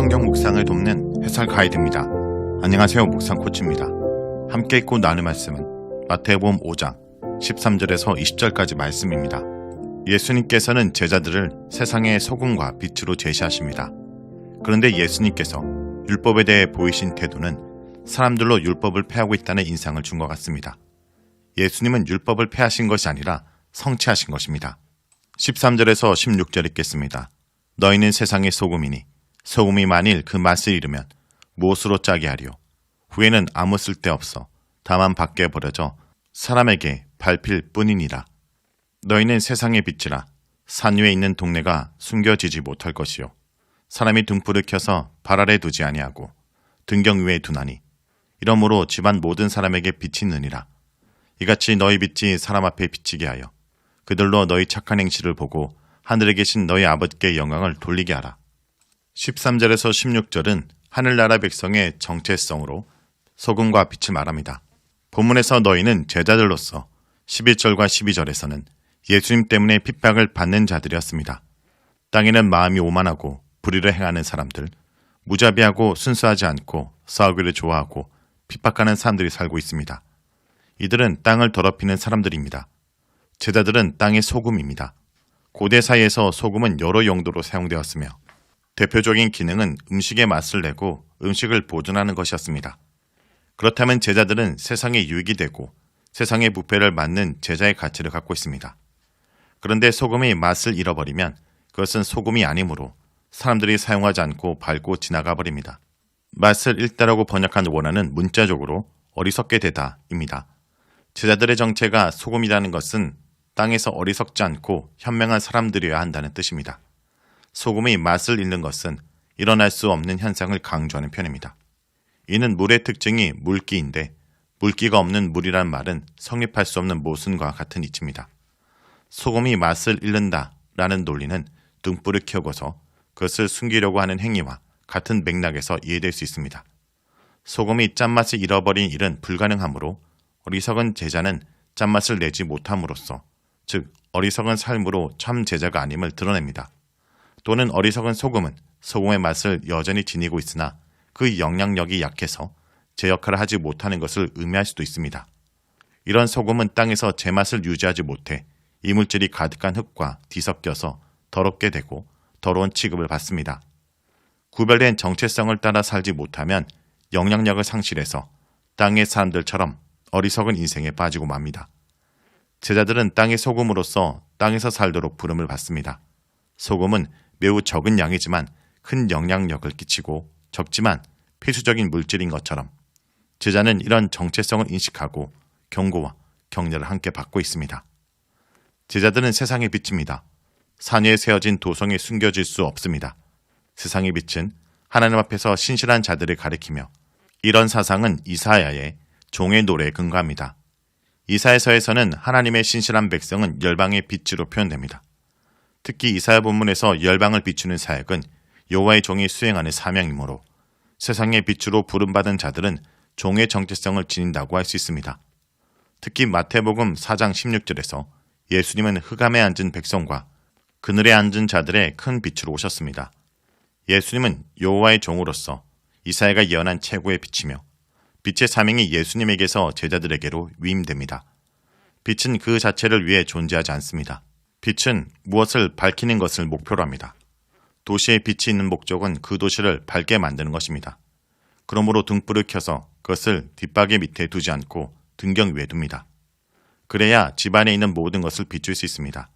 성경 묵상을 돕는 해설 가이드입니다. 안녕하세요. 묵상 코치입니다. 함께 읽고 나눌 말씀은 마태복음 5장 13절에서 20절까지 말씀입니다. 예수님께서는 제자들을 세상의 소금과 빛으로 제시하십니다. 그런데 예수님께서 율법에 대해 보이신 태도는 사람들로 율법을 폐하고 있다는 인상을 준 것 같습니다. 예수님은 율법을 폐하신 것이 아니라 성취하신 것입니다. 13절에서 16절 읽겠습니다. 너희는 세상의 소금이니 소금이 만일 그 맛을 잃으면 무엇으로 짜게 하리요? 후에는 아무 쓸데없어 다만 밖에 버려져 사람에게 밟힐 뿐이니라. 너희는 세상의 빛이라. 산 위에 있는 동네가 숨겨지지 못할 것이요. 사람이 등불을 켜서 발 아래 두지 아니하고 등경 위에 두나니 이러므로 집안 모든 사람에게 빛이 느니라. 이같이 너희 빛이 사람 앞에 비치게 하여 그들로 너희 착한 행실을 보고 하늘에 계신 너희 아버지께 영광을 돌리게 하라. 13절에서 16절은 하늘나라 백성의 정체성으로 소금과 빛을 말합니다. 본문에서 너희는 제자들로서 11절과 12절에서는 예수님 때문에 핍박을 받는 자들이었습니다. 땅에는 마음이 오만하고 불의를 행하는 사람들, 무자비하고 순수하지 않고 싸우기를 좋아하고 핍박하는 사람들이 살고 있습니다. 이들은 땅을 더럽히는 사람들입니다. 제자들은 땅의 소금입니다. 고대 사회에서 소금은 여러 용도로 사용되었으며 대표적인 기능은 음식의 맛을 내고 음식을 보존하는 것이었습니다. 그렇다면 제자들은 세상에 유익이 되고 세상의 부패를 막는 제자의 가치를 갖고 있습니다. 그런데 소금이 맛을 잃어버리면 그것은 소금이 아니므로 사람들이 사용하지 않고 밟고 지나가 버립니다. 맛을 잃다라고 번역한 원어는 문자적으로 어리석게 되다입니다. 제자들의 정체가 소금이라는 것은 땅에서 어리석지 않고 현명한 사람들이어야 한다는 뜻입니다. 소금이 맛을 잃는 것은 일어날 수 없는 현상을 강조하는 편입니다. 이는 물의 특징이 물기인데 물기가 없는 물이란 말은 성립할 수 없는 모순과 같은 이치입니다. 소금이 맛을 잃는다라는 논리는 등불을 켜고서 그것을 숨기려고 하는 행위와 같은 맥락에서 이해될 수 있습니다. 소금이 짠맛을 잃어버린 일은 불가능하므로 어리석은 제자는 짠맛을 내지 못함으로써 즉 어리석은 삶으로 참 제자가 아님을 드러냅니다. 또는 어리석은 소금은 소금의 맛을 여전히 지니고 있으나 그 영향력이 약해서 제 역할을 하지 못하는 것을 의미할 수도 있습니다. 이런 소금은 땅에서 제맛을 유지하지 못해 이물질이 가득한 흙과 뒤섞여서 더럽게 되고 더러운 취급을 받습니다. 구별된 정체성을 따라 살지 못하면 영향력을 상실해서 땅의 사람들처럼 어리석은 인생에 빠지고 맙니다. 제자들은 땅의 소금으로서 땅에서 살도록 부름을 받습니다. 소금은 매우 적은 양이지만 큰 영향력을 끼치고 적지만 필수적인 물질인 것처럼 제자는 이런 정체성을 인식하고 경고와 격려를 함께 받고 있습니다. 제자들은 세상의 빛입니다. 산 위에 세워진 도성에 숨겨질 수 없습니다. 세상의 빛은 하나님 앞에서 신실한 자들을 가리키며 이런 사상은 이사야의 종의 노래에 근거합니다. 이사야서에서는 하나님의 신실한 백성은 열방의 빛으로 표현됩니다. 특히 이사야 본문에서 열방을 비추는 사역은 여호와의 종이 수행하는 사명이므로 세상의 빛으로 부름받은 자들은 종의 정체성을 지닌다고 할 수 있습니다. 특히 마태복음 4장 16절에서 예수님은 흑암에 앉은 백성과 그늘에 앉은 자들의 큰 빛으로 오셨습니다. 예수님은 여호와의 종으로서 이사야가 예언한 최고의 빛이며 빛의 사명이 예수님에게서 제자들에게로 위임됩니다. 빛은 그 자체를 위해 존재하지 않습니다. 빛은 무엇을 밝히는 것을 목표로 합니다. 도시에 빛이 있는 목적은 그 도시를 밝게 만드는 것입니다. 그러므로 등불을 켜서 그것을 뒷바퀴 밑에 두지 않고 등경 위에 둡니다. 그래야 집안에 있는 모든 것을 비출 수 있습니다.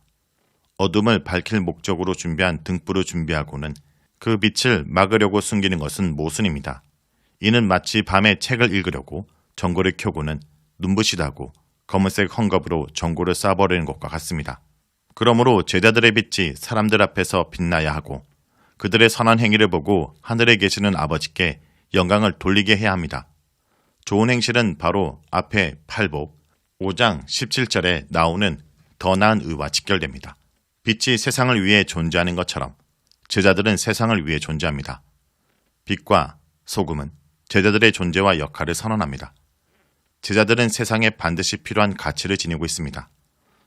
어둠을 밝힐 목적으로 준비한 등불을 준비하고는 그 빛을 막으려고 숨기는 것은 모순입니다. 이는 마치 밤에 책을 읽으려고 전구를 켜고는 눈부시다고 검은색 헝겊으로 전구를 쏴버리는 것과 같습니다. 그러므로 제자들의 빛이 사람들 앞에서 빛나야 하고 그들의 선한 행위를 보고 하늘에 계시는 아버지께 영광을 돌리게 해야 합니다. 좋은 행실은 바로 앞에 팔복 5장 17절에 나오는 더 나은 의와 직결됩니다. 빛이 세상을 위해 존재하는 것처럼 제자들은 세상을 위해 존재합니다. 빛과 소금은 제자들의 존재와 역할을 선언합니다. 제자들은 세상에 반드시 필요한 가치를 지니고 있습니다.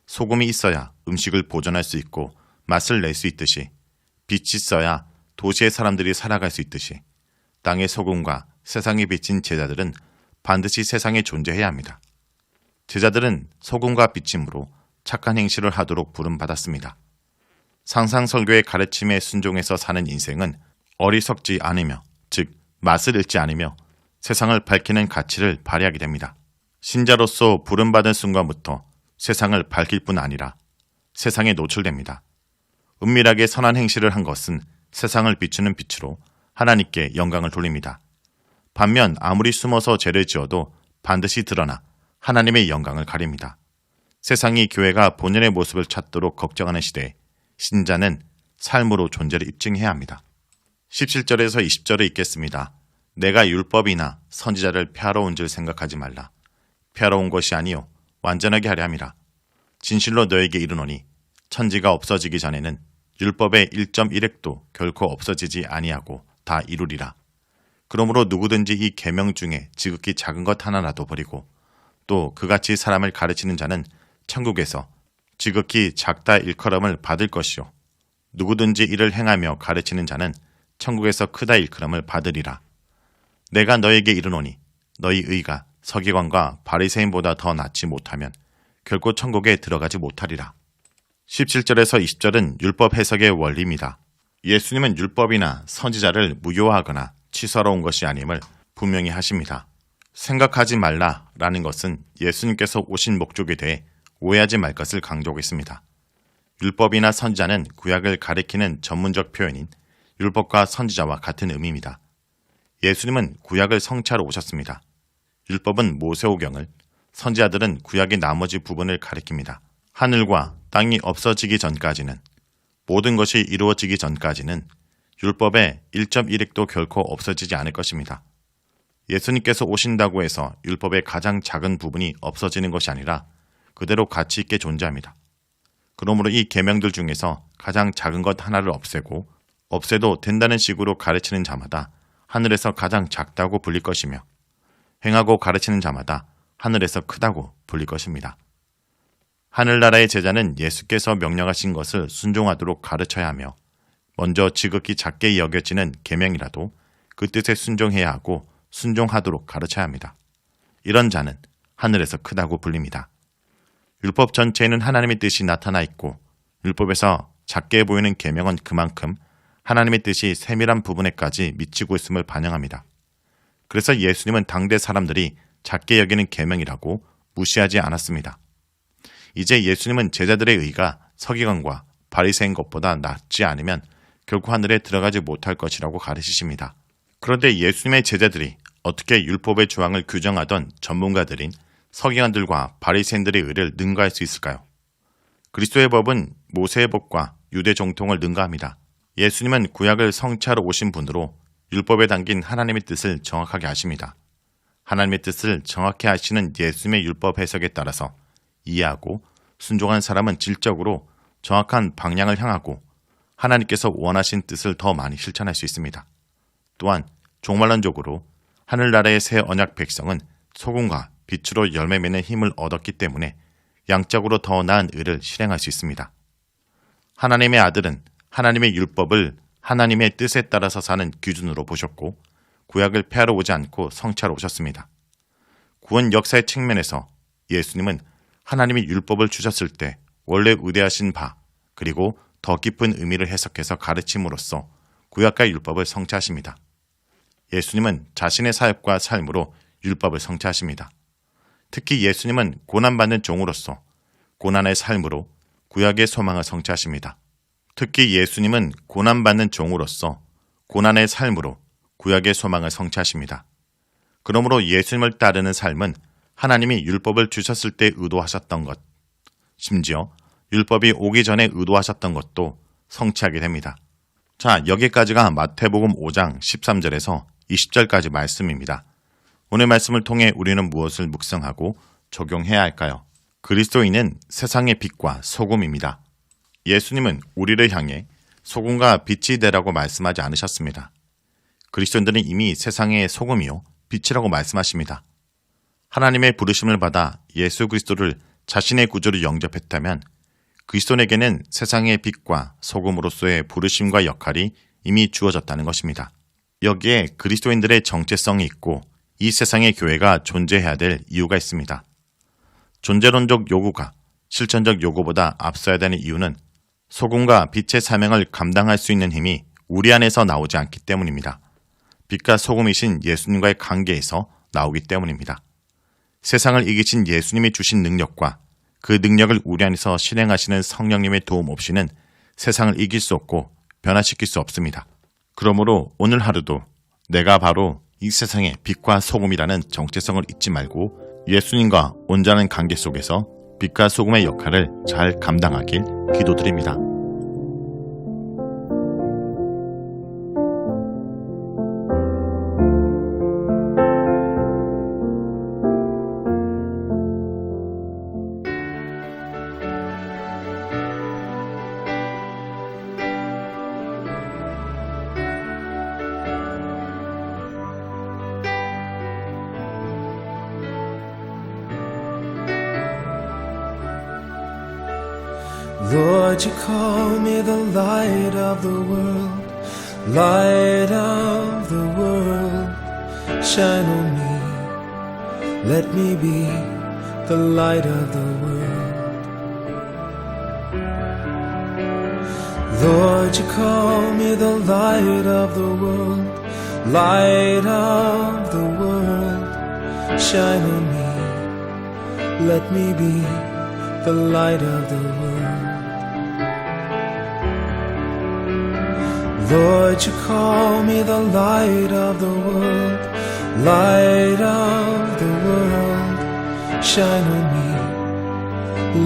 소금이 있어야 음식을 보존할 수 있고 맛을 낼 수 있듯이 빛이 있어야 도시의 사람들이 살아갈 수 있듯이 땅의 소금과 세상에 비친 제자들은 반드시 세상에 존재해야 합니다. 제자들은 소금과 비침으로 착한 행실을 하도록 부름받았습니다. 상상설교의 가르침에 순종해서 사는 인생은 어리석지 않으며, 즉 맛을 잃지 않으며 세상을 밝히는 가치를 발휘하게 됩니다. 신자로서 부름받은 순간부터 세상을 밝힐 뿐 아니라 세상에 노출됩니다. 은밀하게 선한 행실을 한 것은 세상을 비추는 빛으로 하나님께 영광을 돌립니다. 반면 아무리 숨어서 죄를 지어도 반드시 드러나 하나님의 영광을 가립니다. 세상이 교회가 본연의 모습을 찾도록 걱정하는 시대에 신자는 삶으로 존재를 입증해야 합니다. 17절에서 20절을 읽겠습니다. 내가 율법이나 선지자를 폐하러 온 줄 생각하지 말라. 폐하러 온 것이 아니요 완전하게 하려 함이라. 진실로 너에게 이르노니 천지가 없어지기 전에는 율법의 1.1획도 결코 없어지지 아니하고 다 이루리라. 그러므로 누구든지 이 계명 중에 지극히 작은 것 하나라도 버리고 또 그같이 사람을 가르치는 자는 천국에서 지극히 작다 일컬음을 받을 것이요 누구든지 이를 행하며 가르치는 자는 천국에서 크다 일컬음을 받으리라. 내가 너에게 이르노니 너희 의가 서기관과 바리새인보다 더 낫지 못하면 결코 천국에 들어가지 못하리라. 17절에서 20절은 율법 해석의 원리입니다. 예수님은 율법이나 선지자를 무효화하거나 취소하러 온 것이 아님을 분명히 하십니다. 생각하지 말라라는 것은 예수님께서 오신 목적에 대해 오해하지 말 것을 강조하겠습니다. 율법이나 선지자는 구약을 가리키는 전문적 표현인 율법과 선지자와 같은 의미입니다. 예수님은 구약을 성취하러 오셨습니다. 율법은 모세오경을, 선지자들은 구약의 나머지 부분을 가리킵니다. 하늘과 땅이 없어지기 전까지는, 모든 것이 이루어지기 전까지는 율법의 1.1획도 결코 없어지지 않을 것입니다. 예수님께서 오신다고 해서 율법의 가장 작은 부분이 없어지는 것이 아니라 그대로 가치 있게 존재합니다. 그러므로 이 계명들 중에서 가장 작은 것 하나를 없애고 없애도 된다는 식으로 가르치는 자마다 하늘에서 가장 작다고 불릴 것이며 행하고 가르치는 자마다 하늘에서 크다고 불릴 것입니다. 하늘나라의 제자는 예수께서 명령하신 것을 순종하도록 가르쳐야 하며 먼저 지극히 작게 여겨지는 계명이라도 그 뜻에 순종해야 하고 순종하도록 가르쳐야 합니다. 이런 자는 하늘에서 크다고 불립니다. 율법 전체에는 하나님의 뜻이 나타나 있고 율법에서 작게 보이는 계명은 그만큼 하나님의 뜻이 세밀한 부분에까지 미치고 있음을 반영합니다. 그래서 예수님은 당대 사람들이 작게 여기는 계명이라고 무시하지 않았습니다. 이제 예수님은 제자들의 의가 서기관과 바리새인 것보다 낫지 않으면 결코 하늘에 들어가지 못할 것이라고 가르치십니다. 그런데 예수님의 제자들이 어떻게 율법의 조항을 규정하던 전문가들인 서기관들과 바리새인들의 의를 능가할 수 있을까요? 그리스도의 법은 모세의 법과 유대 정통을 능가합니다. 예수님은 구약을 성취하러 오신 분으로 율법에 담긴 하나님의 뜻을 정확하게 아십니다. 하나님의 뜻을 정확히 아시는 예수님의 율법 해석에 따라서 이해하고 순종한 사람은 질적으로 정확한 방향을 향하고 하나님께서 원하신 뜻을 더 많이 실천할 수 있습니다. 또한 종말론적으로 하늘나라의 새 언약 백성은 소금과 빛으로 열매 맺는 힘을 얻었기 때문에 양적으로 더 나은 의를 실행할 수 있습니다. 하나님의 아들은 하나님의 율법을 하나님의 뜻에 따라서 사는 기준으로 보셨고 구약을 폐하러 오지 않고 성취하러 오셨습니다. 구원 역사의 측면에서 예수님은 하나님이 율법을 주셨을 때 원래 의대하신 바 그리고 더 깊은 의미를 해석해서 가르침으로써 구약과 율법을 성취하십니다. 예수님은 자신의 사역과 삶으로 율법을 성취하십니다. 특히 예수님은 고난받는 종으로서 고난의 삶으로 구약의 소망을 성취하십니다. 특히 예수님은 고난받는 종으로서 고난의 삶으로 구약의 소망을 성취하십니다. 그러므로 예수님을 따르는 삶은 하나님이 율법을 주셨을 때 의도하셨던 것, 심지어 율법이 오기 전에 의도하셨던 것도 성취하게 됩니다. 자, 여기까지가 마태복음 5장 13절에서 20절까지 말씀입니다. 오늘 말씀을 통해 우리는 무엇을 묵상하고 적용해야 할까요? 그리스도인은 세상의 빛과 소금입니다. 예수님은 우리를 향해 소금과 빛이 되라고 말씀하지 않으셨습니다. 그리스도인들은 이미 세상의 소금이요 빛이라고 말씀하십니다. 하나님의 부르심을 받아 예수 그리스도를 자신의 구주로 영접했다면 그리스도인에게는 세상의 빛과 소금으로서의 부르심과 역할이 이미 주어졌다는 것입니다. 여기에 그리스도인들의 정체성이 있고 이 세상의 교회가 존재해야 될 이유가 있습니다. 존재론적 요구가 실천적 요구보다 앞서야 되는 이유는 소금과 빛의 사명을 감당할 수 있는 힘이 우리 안에서 나오지 않기 때문입니다. 빛과 소금이신 예수님과의 관계에서 나오기 때문입니다. 세상을 이기신 예수님이 주신 능력과 그 능력을 우리 안에서 실행하시는 성령님의 도움 없이는 세상을 이길 수 없고 변화시킬 수 없습니다. 그러므로 오늘 하루도 내가 바로 이 세상의 빛과 소금이라는 정체성을 잊지 말고 예수님과 온전한 관계 속에서 빛과 소금의 역할을 잘 감당하길 기도드립니다. Lord, you call me the light of the world, light of the world, shine on me, let me be the light of the world. Lord, you call me the light of the world, light of the world, shine on me, let me be the light of the world. Lord, you call me the light of the world, light of the world, shine on me,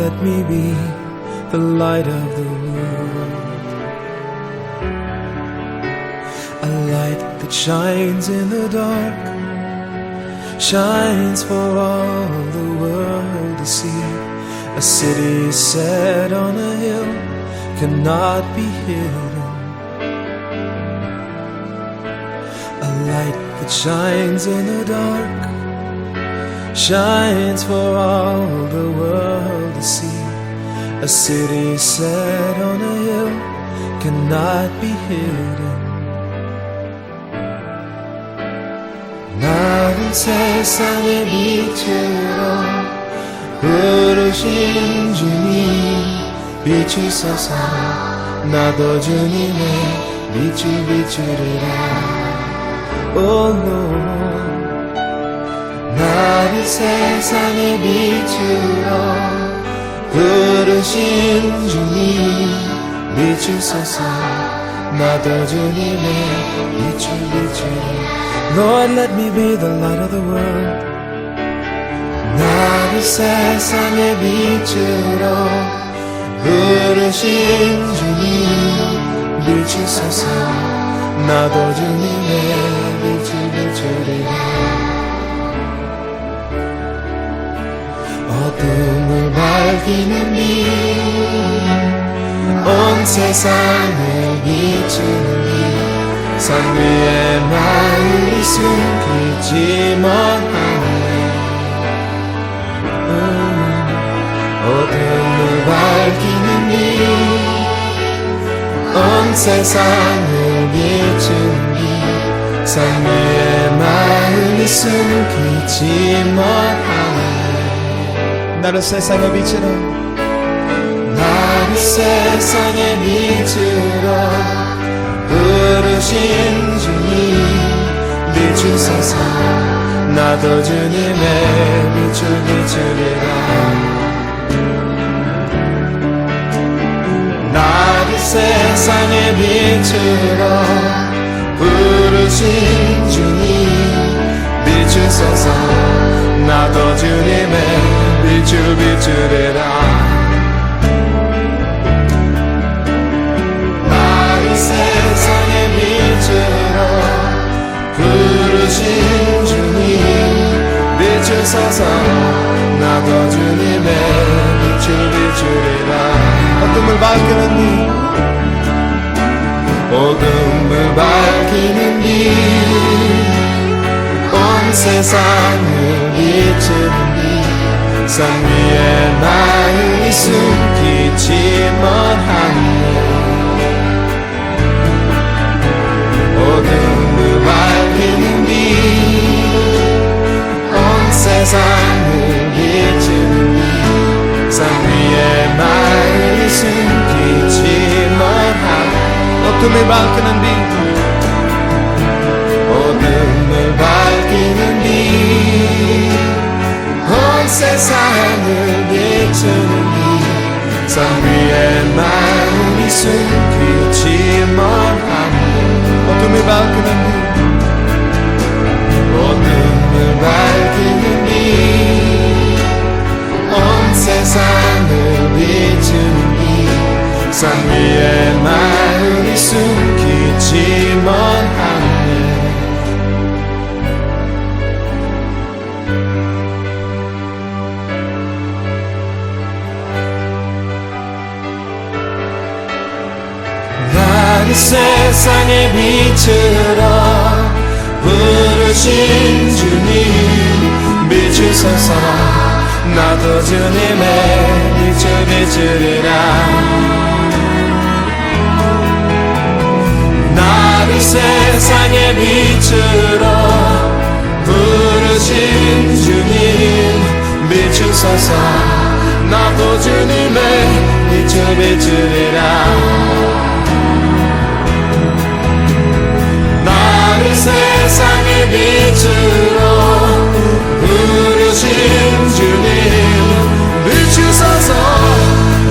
let me be the light of the world. A light that shines in the dark, shines for all the world to see. A city set on a hill cannot be hidden. A light that shines in the dark, shines for all the world to see. A city set on a hill cannot be hidden. 나를 세상의 빛으로 부르신 주님 비추소서. 나도 주님의 빛을 비추리라. Oh Lord, 나를 세상의 빛으로 부르신 주님 비추소서. 나도 주님의 빛을 비추리라. Lord, let me be the light of the world. 나를 세상의 빛으로 부르신 주님 비추소서. 나도 주님의 빛을 비추리라. 어둠을 밝히는 빛, 온 세상을 비추는 빛. 산 위에 나를 숨기지 못하네. 어둠을 밝히는 빛, 온 세상을 비추는 빛. 산 위에 나를 숨기지 못하네. 나를 세상의 빛으로, 나를 세상의 빛으로 부르신 주님 비추소서. 나도 주님의 빛을 비추리라. 나를 세상의 빛으로 부르신 주님 비추소서. 나도 주님의 빛을 비추리라. 세상의 빛으로 부르신 주님 비추소서. 나도 주님의 빛을 비추리라. 어둠을 밝히는 빛, 어둠을 밝히는 빛, 온 세상을 비추는 빛. 산 위에 나를 숨기지 못하네. 어둠을 밝히는 빛 어둠을 밝히는 빛 온 세상을 비추는 빛 산 위에 마음이 숨기지만 하늘 어둠을 밝히는 빛 어둠을 밝히는 빛 온 세상을 비추는 빛 산 위에 마음이 숨기지만 하늘 나를 세상의 빛으로 부르신 주님 비추소서 나도 주님의 빛을 비추리라 나를 세상의 빛으로 부르신 주님 비추소서 나도 주님의 빛을 비추리라 나를 세상의 빛으로 부르신 주님 비추소서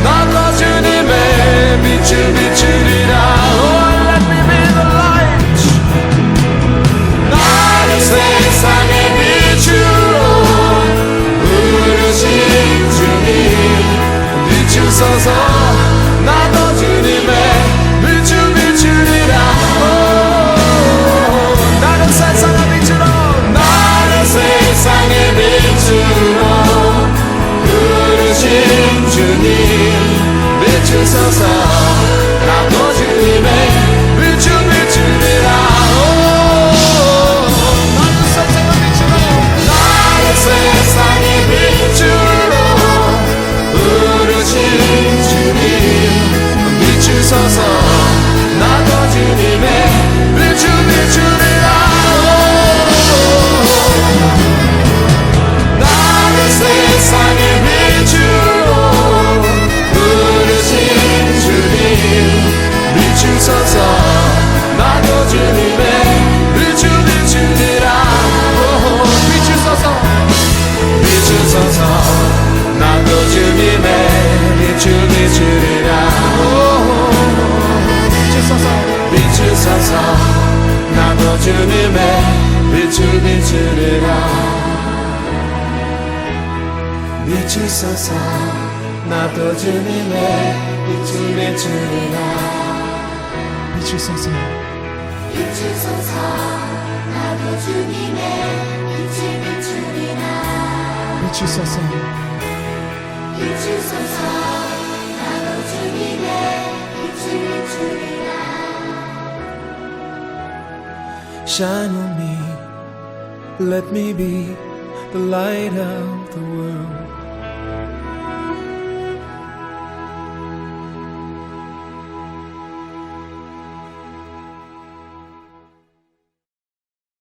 나도 주님의 빛을 비추리라 Oh let me be the light 나를 세상의 빛으로 부르신 주님 비추소서 나도 주님의 빛을 비추리라 나를 세상의 빛으로 나를 세상의 빛으로 부르신 주님 비추소서 나도 주님의 빛을 비추리라 나를 세상의 빛으로 나를 세상의 빛으로 부르신 주님 비추소서 나도 주님의 빛을 비추리라 나를 세상의 빛으로 부르신 주님 비추소서 나도 주님의 빛을 비추리라 비추소서 비추소서 나도 주님의 빛을 비추리라 비추소서 비추소서 나도 주님의 빛을 비추리라 비추소서 나도 주님의 빛을 비추리라 비추소서 비추소서 나도 주님의 빛을 비추리라 비추소서 비추소서 나도 주님의 빛을 비추리라 Shine on me, let me be the light of the world